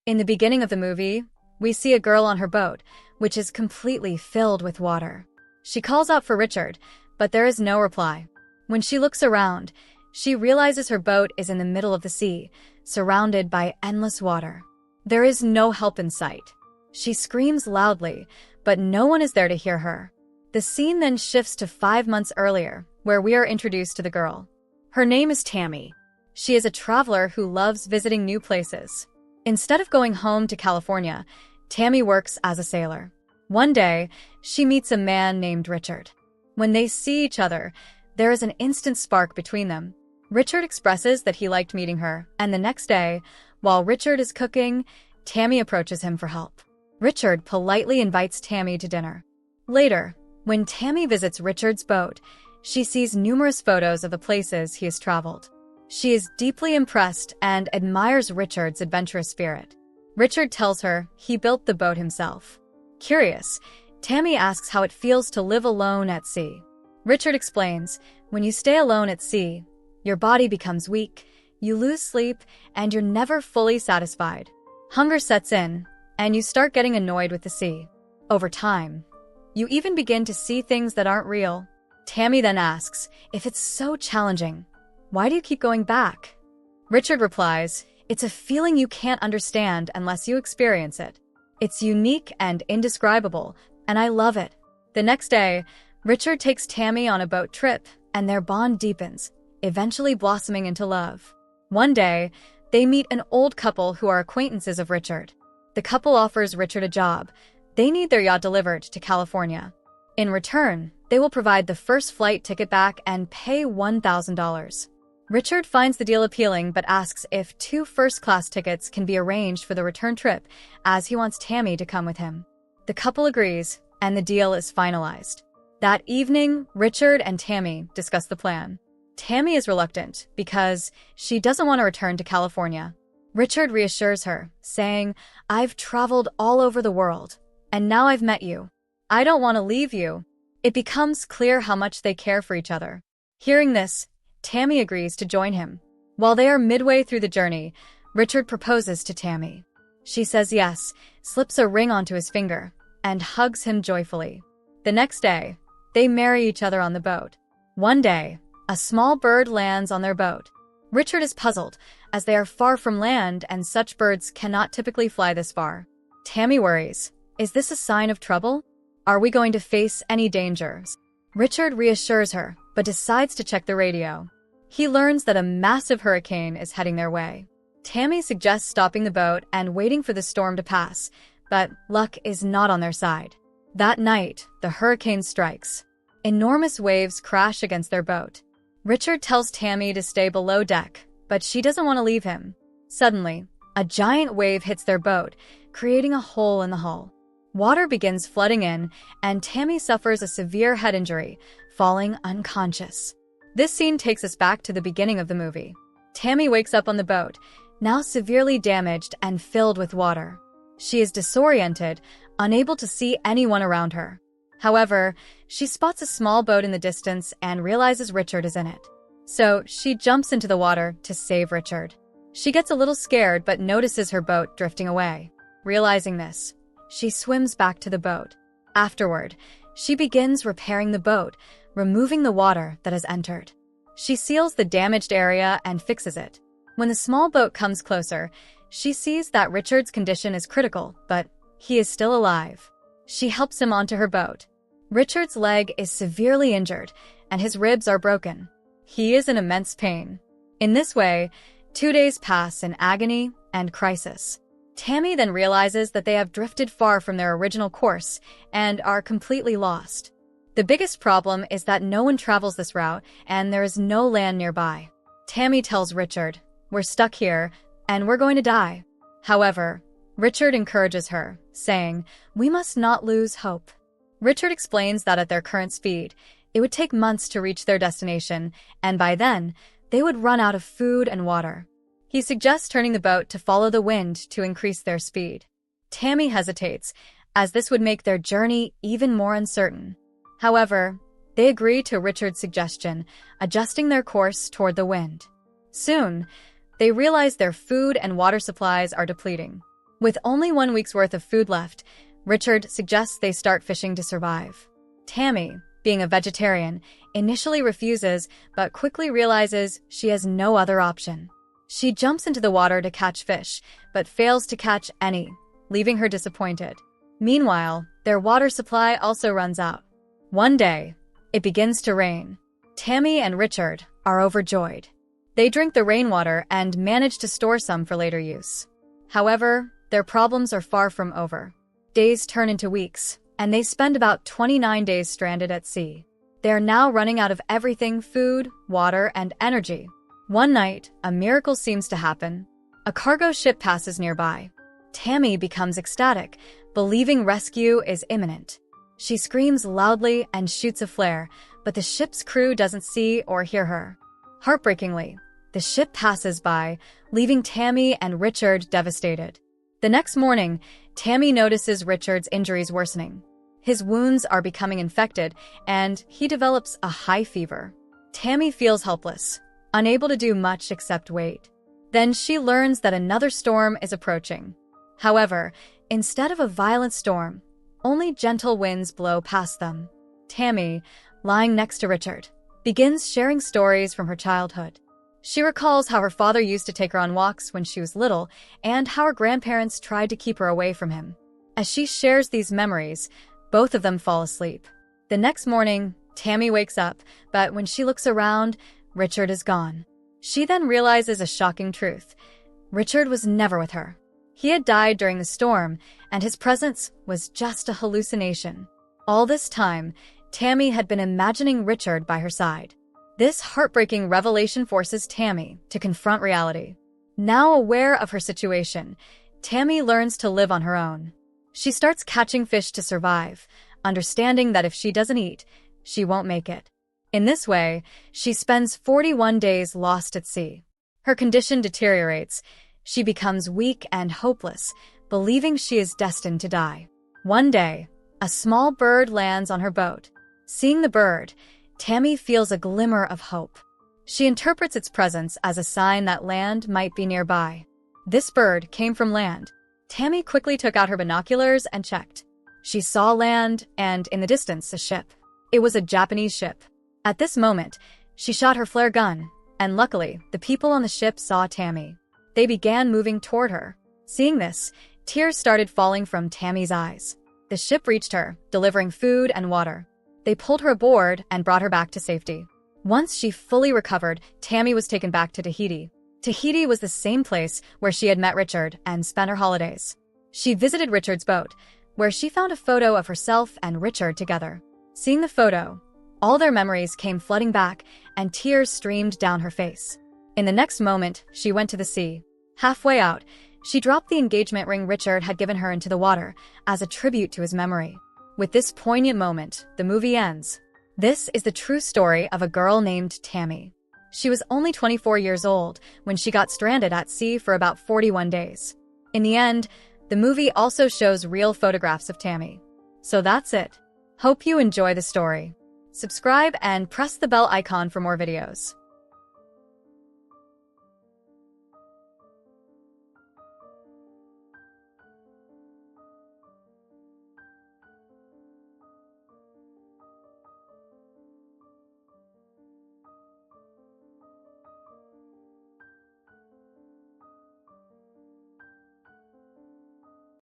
In the beginning of the movie, we see a girl on her boat, which is completely filled with water. She calls out for Richard, but there is no reply. When she looks around, she realizes her boat is in the middle of the sea, surrounded by endless water. There is no help in sight. She screams loudly, but no one is there to hear her. The scene then shifts to 5 months earlier, where we are introduced to the girl. Her name is Tami. She is a traveler who loves visiting new places. Instead of going home to California, Tami works as a sailor. One day, she meets a man named Richard. When they see each other, there is an instant spark between them. Richard expresses that he liked meeting her, and the next day, while Richard is cooking, Tami approaches him for help. Richard politely invites Tami to dinner. Later, when Tami visits Richard's boat, she sees numerous photos of the places he has traveled. She is deeply impressed and admires Richard's adventurous spirit. Richard tells her he built the boat himself. Curious, Tami asks how it feels to live alone at sea. Richard explains, when you stay alone at sea, your body becomes weak, you lose sleep, and you're never fully satisfied. Hunger sets in, and you start getting annoyed with the sea. Over time, you even begin to see things that aren't real. Tami then asks, if it's so challenging, why do you keep going back? Richard replies, it's a feeling you can't understand unless you experience it. It's unique and indescribable, and I love it. The next day, Richard takes Tami on a boat trip, and their bond deepens, eventually blossoming into love. One day, they meet an old couple who are acquaintances of Richard. The couple offers Richard a job. They need their yacht delivered to California. In return, they will provide the first flight ticket back and pay $1,000. Richard finds the deal appealing but asks if 2 first-class tickets can be arranged for the return trip, as he wants Tami to come with him. The couple agrees, and the deal is finalized. That evening, Richard and Tami discuss the plan. Tami is reluctant because she doesn't want to return to California. Richard reassures her, saying, I've traveled all over the world, and now I've met you. I don't want to leave you. It becomes clear how much they care for each other. Hearing this, Tami agrees to join him. While they are midway through the journey, Richard proposes to Tami. She says yes, slips a ring onto his finger, and hugs him joyfully. The next day, they marry each other on the boat. One day, a small bird lands on their boat. Richard is puzzled, as they are far from land and such birds cannot typically fly this far. Tami worries, is this a sign of trouble? Are we going to face any dangers? Richard reassures her, but decides to check the radio. He learns that a massive hurricane is heading their way. Tami suggests stopping the boat and waiting for the storm to pass, but luck is not on their side. That night, the hurricane strikes. Enormous waves crash against their boat. Richard tells Tami to stay below deck, but she doesn't want to leave him. Suddenly, a giant wave hits their boat, creating a hole in the hull. Water begins flooding in, and Tami suffers a severe head injury, falling unconscious. This scene takes us back to the beginning of the movie. Tami wakes up on the boat, now severely damaged and filled with water. She is disoriented, unable to see anyone around her. However, she spots a small boat in the distance and realizes Richard is in it. So she jumps into the water to save Richard. She gets a little scared but notices her boat drifting away. Realizing this, she swims back to the boat. Afterward, she begins repairing the boat, removing the water that has entered. She seals the damaged area and fixes it. When the small boat comes closer, she sees that Richard's condition is critical, but he is still alive. She helps him onto her boat. Richard's leg is severely injured, and his ribs are broken. He is in immense pain. In this way, 2 days pass in agony and crisis. Tami then realizes that they have drifted far from their original course and are completely lost. The biggest problem is that no one travels this route and there is no land nearby. Tami tells Richard, we're stuck here and we're going to die. However, Richard encourages her, saying, we must not lose hope. Richard explains that at their current speed, it would take months to reach their destination, and by then, they would run out of food and water. He suggests turning the boat to follow the wind to increase their speed. Tami hesitates, as this would make their journey even more uncertain. However, they agree to Richard's suggestion, adjusting their course toward the wind. Soon, they realize their food and water supplies are depleting. With only 1 week's worth of food left, Richard suggests they start fishing to survive. Tami, being a vegetarian, initially refuses but quickly realizes she has no other option. She jumps into the water to catch fish, but fails to catch any, leaving her disappointed. Meanwhile, their water supply also runs out. One day, it begins to rain. Tami and Richard are overjoyed. They drink the rainwater and manage to store some for later use. However, their problems are far from over. Days turn into weeks, and they spend about 29 days stranded at sea. They are now running out of everything: food, water, and energy. One night, a miracle seems to happen. A cargo ship passes nearby. Tami becomes ecstatic, believing rescue is imminent. She screams loudly and shoots a flare, but the ship's crew doesn't see or hear her. Heartbreakingly, the ship passes by, leaving Tami and Richard devastated. The next morning, Tami notices Richard's injuries worsening. His wounds are becoming infected, and he develops a high fever. Tami feels helpless, unable to do much except wait. Then she learns that another storm is approaching. However, instead of a violent storm, only gentle winds blow past them. Tami, lying next to Richard, begins sharing stories from her childhood. She recalls how her father used to take her on walks when she was little and how her grandparents tried to keep her away from him. As she shares these memories, both of them fall asleep. The next morning, Tami wakes up, but when she looks around, Richard is gone. She then realizes a shocking truth. Richard was never with her. He had died during the storm, and his presence was just a hallucination. All this time, Tami had been imagining Richard by her side. This heartbreaking revelation forces Tami to confront reality. Now aware of her situation, Tami learns to live on her own. She starts catching fish to survive, understanding that if she doesn't eat, she won't make it. In this way, she spends 41 days lost at sea. Her condition deteriorates. She becomes weak and hopeless, believing she is destined to die. One day, a small bird lands on her boat. Seeing the bird, Tami feels a glimmer of hope. She interprets its presence as a sign that land might be nearby. This bird came from land. Tami quickly took out her binoculars and checked. She saw land and, in the distance, a ship. It was a Japanese ship. At this moment, she shot her flare gun, and luckily, the people on the ship saw Tami. They began moving toward her. Seeing this, tears started falling from Tami's eyes. The ship reached her, delivering food and water. They pulled her aboard and brought her back to safety. Once she fully recovered, Tami was taken back to Tahiti. Tahiti was the same place where she had met Richard and spent her holidays. She visited Richard's boat, where she found a photo of herself and Richard together. Seeing the photo, all their memories came flooding back, and tears streamed down her face. In the next moment, she went to the sea. Halfway out, she dropped the engagement ring Richard had given her into the water as a tribute to his memory. With this poignant moment, the movie ends. This is the true story of a girl named Tami. She was only 24 years old when she got stranded at sea for about 41 days. In the end, the movie also shows real photographs of Tami. So that's it. Hope you enjoy the story. Subscribe and press the bell icon for more videos.